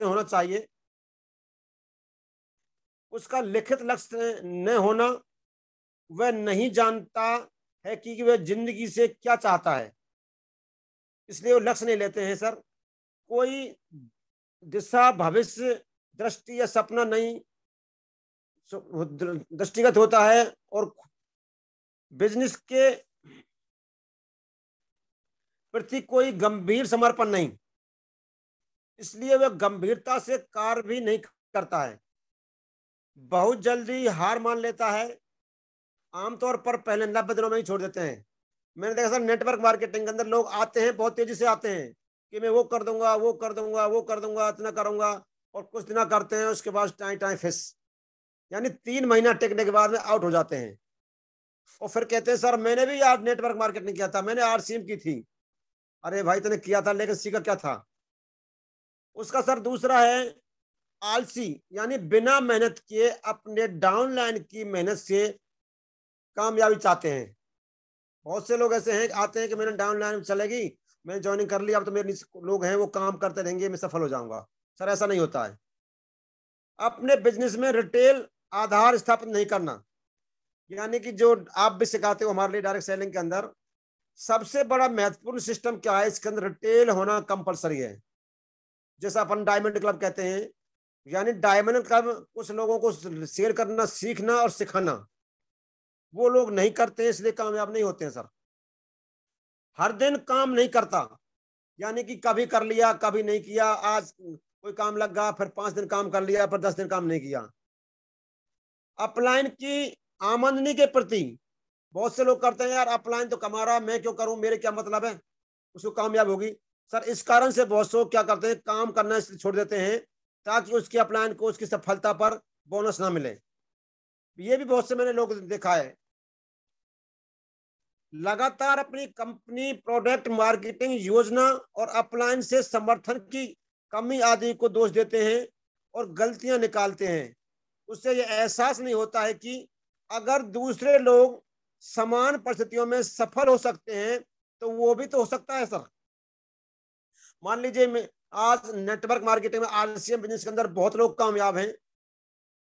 होना चाहिए, उसका लिखित लक्ष्य न होना, वह नहीं जानता है कि वह जिंदगी से क्या चाहता है, इसलिए वो लक्ष्य नहीं लेते हैं सर। कोई दिशा, भविष्य, दृष्टि या सपना नहीं दृष्टिगत होता है, और बिजनेस के प्रति कोई गंभीर समर्पण नहीं, इसलिए वह गंभीरता से कार्य भी नहीं करता है, बहुत जल्दी हार मान लेता है, आमतौर पर पहले 90 दिनों में ही छोड़ देते हैं। मैंने देखा सर, नेटवर्क मार्केटिंग के अंदर लोग आते हैं, बहुत तेजी से आते हैं कि मैं वो कर दूंगा, वो कर दूंगा, वो कर दूंगा, इतना करूंगा, और कुछ दिन करते हैं, उसके बाद टाइम टाइम फिस, यानी 3 महीना टेकने के बाद में आउट हो जाते हैं, और फिर कहते हैं सर मैंने भी यार नेटवर्क मार्केटिंग किया था, मैंने आरसीएम की थी। अरे भाई तूने किया था, लेकिन सीखा क्या था? उसका सर दूसरा है आलसी, यानी बिना मेहनत किए अपने डाउनलाइन की मेहनत से कामयाबी चाहते हैं। बहुत से लोग ऐसे हैं, आते हैं कि मैंने डाउनलाइन चलेगी, मैंने ज्वाइनिंग कर लिया, अब तो मेरे लोग हैं वो काम करते रहेंगे, मैं सफल हो जाऊंगा। सर ऐसा नहीं होता है। अपने बिजनेस में रिटेल आधार स्थापित नहीं करना, यानी कि जो आप भी सिखाते हो हमारे लिए डायरेक्ट सेलिंग के अंदर, सबसे बड़ा महत्वपूर्ण सिस्टम क्या है इसके अंदर? रिटेल होना कंपलसरी है। जैसा अपन डायमंड क्लब कहते हैं, यानी डायमंड क्लब कुछ लोगों को शेयर करना, सीखना और सिखाना, वो लोग नहीं करते हैं, इसलिए कामयाब नहीं होते हैं सर। हर दिन काम नहीं करता, यानी कि कभी कर लिया, कभी नहीं किया, आज कोई काम लग गया, फिर 5 दिन काम कर लिया, फिर 10 दिन काम नहीं किया। अपलाइन की आमदनी के प्रति बहुत से लोग करते हैं, यार अपलाइन तो कमा रहा, मैं क्यों करूं, मेरे क्या मतलब है, उसको कामयाब होगी। सर इस कारण से बहुत से लोग क्या करते हैं, काम करना इसलिए छोड़ देते हैं ताकि उसकी अपलाइन को उसकी सफलता पर बोनस ना मिले। ये भी बहुत से मैंने लोग देखा है। लगातार अपनी कंपनी, प्रोडक्ट, मार्केटिंग योजना और अपलाइन से समर्थन की कमी आदि को दोष देते हैं और गलतियां निकालते हैं। उससे यह एहसास नहीं होता है कि अगर दूसरे लोग समान परिस्थितियों में सफल हो सकते हैं तो वो भी तो हो सकता है सर। मान लीजिए मैं आज नेटवर्क मार्केटिंग में, आरसीएम बिजनेस के अंदर बहुत लोग कामयाब हैं,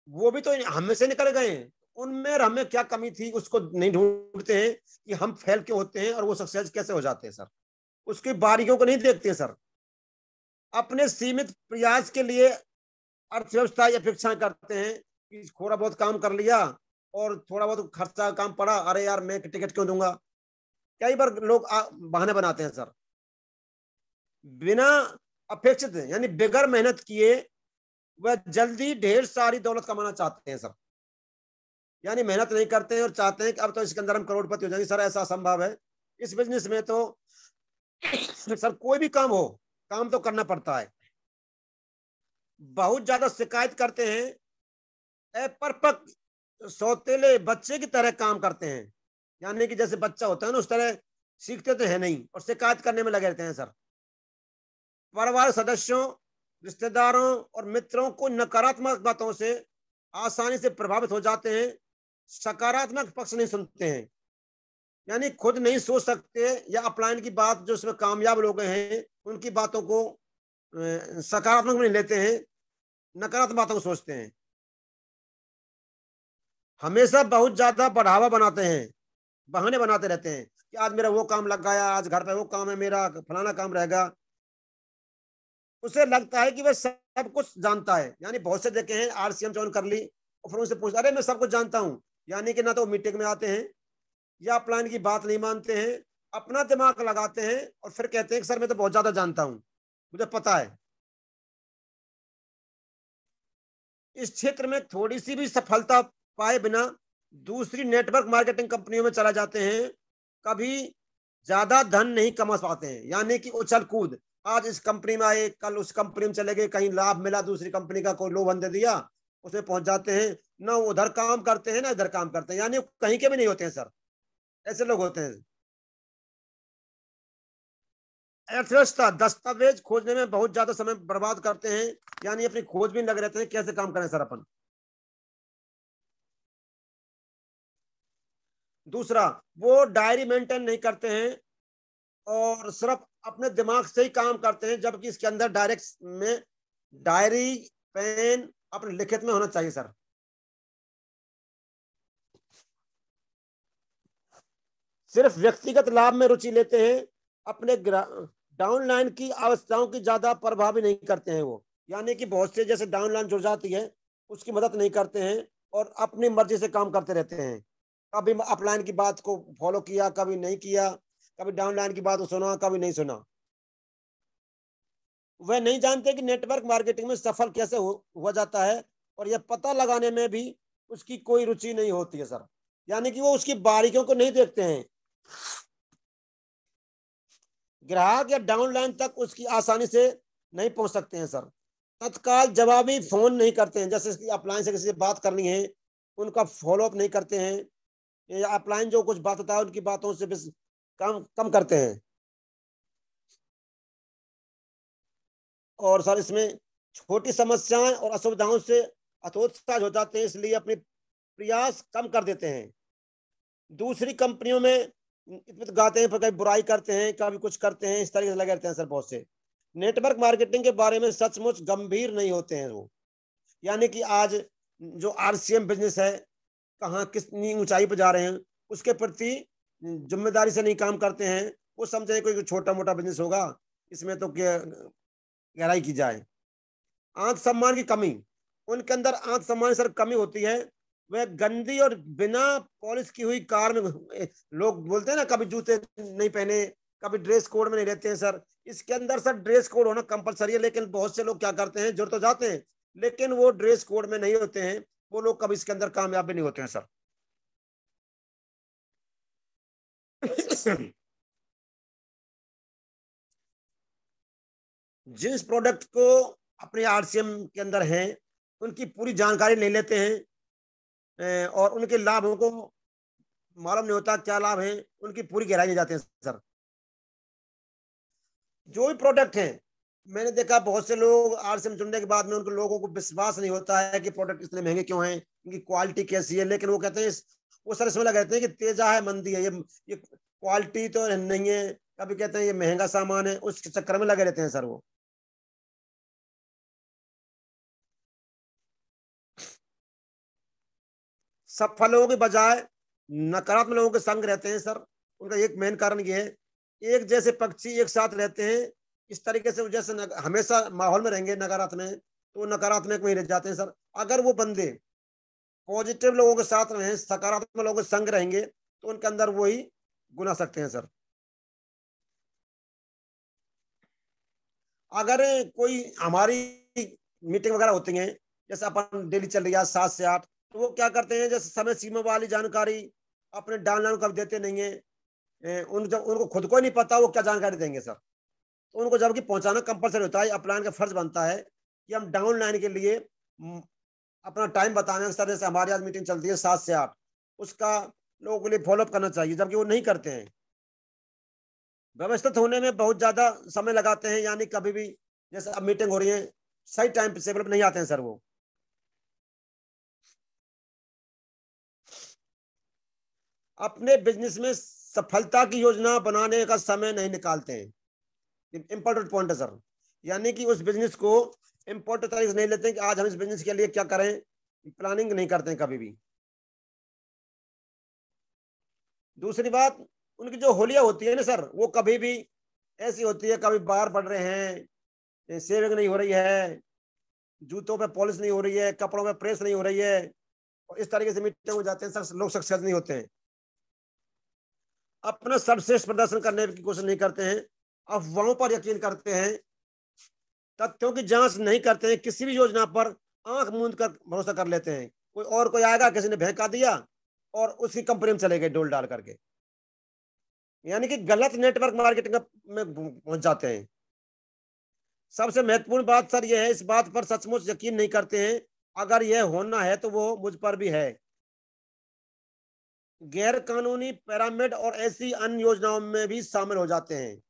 वो भी तो हमें से निकल गए हैं। उनमें और हमें क्या कमी थी उसको नहीं ढूंढते हैं कि हम फेल क्यों होते हैं और वो सक्सेस कैसे हो जाते हैं सर। उसकी बारीकियों को नहीं देखते हैं सर। अपने सीमित प्रयास के लिए अर्थव्यवस्था ये अपेक्षा करते हैं कि थोड़ा बहुत काम कर लिया और थोड़ा बहुत खर्चा काम पड़ा, अरे यार मैं टिकट क्यों दूंगा। कई बार लोग बहाने बनाते हैं सर। बिना अपेक्षित, यानी बगैर मेहनत किए वह जल्दी ढेर सारी दौलत कमाना चाहते हैं सर, यानी मेहनत नहीं करते हैं और चाहते हैं कि अब तो इसके अंदर हम करोड़पति हो जाएंगे। सर ऐसा असंभव है। इस बिजनेस में तो सर कोई भी काम हो, काम तो करना पड़ता है। बहुत ज्यादा शिकायत करते हैं, अपरिपक्व सौतेले बच्चे की तरह काम करते हैं, यानी कि जैसे बच्चा होता है ना उस तरह सीखते तो है नहीं और शिकायत करने में लगे रहते हैं सर। परिवार सदस्यों, रिश्तेदारों और मित्रों को नकारात्मक बातों से आसानी से प्रभावित हो जाते हैं, सकारात्मक पक्ष नहीं सुनते हैं, यानी खुद नहीं सोच सकते, या अपलाइन की बात जो उसमें कामयाब लोग हैं उनकी बातों को सकारात्मक नहीं लेते हैं, नकारात्मक बातों को सोचते हैं। हमेशा बहुत ज्यादा बढ़ावा बनाते हैं, बहाने बनाते रहते हैं कि आज मेरा वो काम लग गया, आज घर पे वो काम है, मेरा फलाना काम रहेगा। उसे लगता है कि वह सब कुछ जानता है, यानी बहुत से देखे हैं आरसीएम ज्वाइन कर ली और फिर उनसे पूछता अरे मैं सब कुछ जानता हूं, यानी कि ना तो मीटिंग में आते हैं या प्लान की बात नहीं मानते हैं, अपना दिमाग लगाते हैं और फिर कहते हैं कि सर मैं तो बहुत ज्यादा जानता हूं, मुझे पता है। इस क्षेत्र में थोड़ी सी भी सफलता पाए बिना दूसरी नेटवर्क मार्केटिंग कंपनियों में चला जाते हैं, कभी ज्यादा धन नहीं कमा पाते हैं, यानी कि उछल कूद, आज इस कंपनी में आए, कल उस कंपनी में चले गए, कहीं लाभ मिला दूसरी कंपनी का, कोई लोभ दे दिया, उसमें पहुंच जाते हैं, ना उधर काम करते हैं ना इधर काम करते हैं, यानी कहीं के भी नहीं होते हैं सर। ऐसे लोग होते हैं। अर्थव्यवस्था, दस्तावेज खोजने में बहुत ज्यादा समय बर्बाद करते हैं, यानी अपनी खोज भी लगे रहते हैं कैसे काम करें सर अपन। दूसरा, वो डायरी मेंटेन नहीं करते हैं और सिर्फ अपने दिमाग से ही काम करते हैं, जबकि इसके अंदर डायरेक्ट में डायरी, पेन अपने लिखित में होना चाहिए सर। सिर्फ व्यक्तिगत लाभ में रुचि लेते हैं, अपने डाउनलाइन की आवश्यकताओं की ज्यादा प्रभावी नहीं करते हैं वो। यानी कि बहुत से जैसे डाउनलाइन जुड़ जाती है उसकी मदद नहीं करते हैं और अपनी मर्जी से काम करते रहते हैं। कभी अपलाइन की बात को फॉलो किया, कभी नहीं किया, कभी डाउनलाइन की बात को सुना, कभी नहीं सुना। वह नहीं जानते कि नेटवर्क मार्केटिंग में सफल कैसे हुआ जाता है, और यह पता लगाने में भी उसकी कोई रुचि नहीं होती है सर। यानी कि वो उसकी बारीकियों को नहीं देखते हैं। ग्राहक या डाउनलाइन तक उसकी आसानी से नहीं पहुंच सकते हैं सर। तत्काल जवाबी फोन नहीं करते हैं, जैसे अपलाइन से किसी से बात करनी है उनका फॉलोअप नहीं करते हैं, या अपलाइन जो कुछ बात होता है उनकी बातों से कम कम करते हैं। और सर इसमें छोटी समस्याएं और असुविधाओं से हतोत्साह हो जाते हैं, इसलिए अपने प्रयास कम कर देते हैं। दूसरी कंपनियों में गाते हैं, कभी बुराई करते हैं, कभी कुछ करते हैं, इस तरीके से लगे रहते हैं सर बहुत से। नेटवर्क मार्केटिंग के बारे में सचमुच गंभीर नहीं होते हैं वो। यानी कि आज जो आरसीएम बिजनेस है कहाँ कितनी ऊंचाई पर जा रहे हैं उसके प्रति जिम्मेदारी से नहीं काम करते हैं। वो समझे कोई छोटा मोटा बिजनेस होगा, इसमें तो गहराई की जाए। आत्मसम्मान की कमी, उनके अंदर आत्मसम्मान सर कमी होती है। वह गंदी और बिना पॉलिश की हुई कार में, लोग बोलते हैं ना कभी जूते नहीं पहने, कभी ड्रेस कोड में नहीं रहते हैं सर। इसके अंदर सर ड्रेस कोड होना कंपलसरी है, लेकिन बहुत से लोग क्या करते हैं, जुड़ तो जाते हैं लेकिन वो ड्रेस कोड में नहीं होते हैं। वो लोग कभी इसके अंदर कामयाब भी नहीं होते हैं सर। जिस प्रोडक्ट को अपने आरसीएम के अंदर है उनकी पूरी जानकारी नहीं लेते हैं, और उनके लाभों को मालूम नहीं होता क्या लाभ है, उनकी पूरी गहराई नहीं जाते हैं सर। जो भी प्रोडक्ट है, मैंने देखा बहुत से लोग आरसीएम चुनने के बाद में उनको लोगों को विश्वास नहीं होता है कि प्रोडक्ट इतने महंगे क्यों हैं, इनकी क्वालिटी कैसी है, लेकिन वो कहते हैं वो सर इसमें कहते हैं कि तेजा है मंदी है, ये क्वालिटी तो नहीं है, कभी कहते हैं ये महंगा सामान है, उस चक्कर में लगे रहते हैं सर वो। सफल लोगों के बजाय नकारात्मक लोगों के संग रहते हैं सर। उनका एक मेन कारण ये है, एक जैसे पक्षी एक साथ रहते हैं, इस तरीके से जैसे हमेशा माहौल में रहेंगे नकारात्मक में, तो वो नकारात्मक में ही रह जाते हैं सर। अगर वो बंदे पॉजिटिव लोगों के साथ रहें, सकारात्मक लोगों के संग रहेंगे, तो उनके अंदर वही गुण आ सकते हैं सर। अगर कोई हमारी मीटिंग वगैरह होती है, जैसे अपन डेली चल रही है 7 से 8, तो वो क्या करते हैं, जैसे समय सीमा वाली जानकारी अपने डाउनलाइन कर देते नहीं है। उन जब उनको खुद को ही नहीं पता वो क्या जानकारी देंगे सर, तो उनको जबकि पहुंचाना कंपलसरी होता है। अपलाइन का फर्ज बनता है कि हम डाउनलाइन के लिए अपना टाइम बताएं सर, जैसे हमारी आज मीटिंग चलती है 7 से 8, उसका लोगों के लिए फॉलोअप करना चाहिए, जबकि वो नहीं करते हैं। व्यवस्थित होने में बहुत ज्यादा समय लगाते हैं, यानी कभी भी जैसे अब मीटिंग हो रही है सही टाइम पे सेवल नहीं आते हैं सर वो। अपने बिजनेस में सफलता की योजना बनाने का समय नहीं निकालते हैं, इंपॉर्टेंट पॉइंट है सर। यानी कि उस बिजनेस को इंपॉर्टेंट तरीके से नहीं लेते हैं कि आज हम इस बिजनेस के लिए क्या करें, प्लानिंग नहीं करते हैं कभी भी। दूसरी बात, उनकी जो होलिया होती है ना सर, वो कभी भी ऐसी होती है, कभी बाहर बढ़ रहे हैं, सेविंग नहीं हो रही है, जूतों पे पॉलिश नहीं हो रही है, कपड़ों पे प्रेस नहीं हो रही है, और इस तरीके से मीटिंग हो जाते हैं सर, लोग सक्सेस नहीं होते हैं। अपना सर्वश्रेष्ठ प्रदर्शन करने की कोशिश नहीं करते हैं, अफवाहों पर यकीन करते हैं, तथ्यों की जांच नहीं करते हैं, किसी भी योजना पर आंख मूंद कर भरोसा कर लेते हैं। कोई आएगा, किसी ने बहका दिया और उसकी कंपनी में चले गए डोल डाल करके, यानी कि गलत नेटवर्क मार्केटिंग में पहुंच जाते हैं। सबसे महत्वपूर्ण बात सर यह है, इस बात पर सचमुच यकीन नहीं करते हैं, अगर यह होना है तो वो मुझ पर भी है। गैर कानूनी पिरामिड और ऐसी अन्य योजनाओं में भी शामिल हो जाते हैं।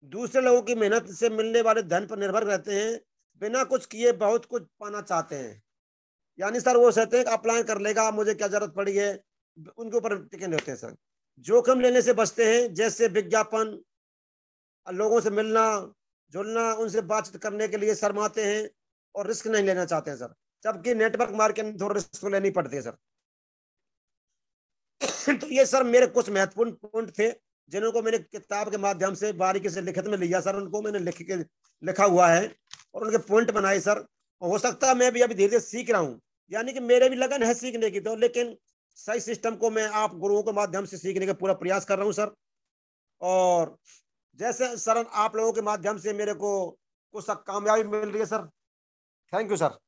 दूसरे लोगों की मेहनत से मिलने वाले धन पर निर्भर रहते हैं, बिना कुछ किए बहुत कुछ पाना चाहते हैं। यानी सर वो कहते हैं कि अप्लाई कर लेगा, मुझे क्या जरूरत पड़ी है, उनके ऊपर टिके होते हैं सर। जोखिम लेने से बचते हैं, जैसे विज्ञापन, लोगों से मिलना, जुड़ना, उनसे बातचीत करने के लिए शर्माते हैं और रिस्क नहीं लेना चाहते हैं सर, जबकि नेटवर्क मार्केटिंग में थोड़ा रिस्क तो लेनी पड़ती है सर। तो ये सर मेरे कुछ महत्वपूर्ण पॉइंट थे जिनको मैंने किताब के माध्यम से बारीकी से लिखित में लिया सर, उनको मैंने लिखा हुआ है और उनके पॉइंट बनाए सर। हो सकता है मैं भी अभी धीरे धीरे सीख रहा हूँ, यानी कि मेरे भी लगन है सीखने की, तो लेकिन सही सिस्टम को मैं आप गुरुओं के माध्यम से सीखने का पूरा प्रयास कर रहा हूँ सर। और जैसे सर आप लोगों के माध्यम से मेरे को कुछ कामयाबी मिल रही है सर। Thank you sir.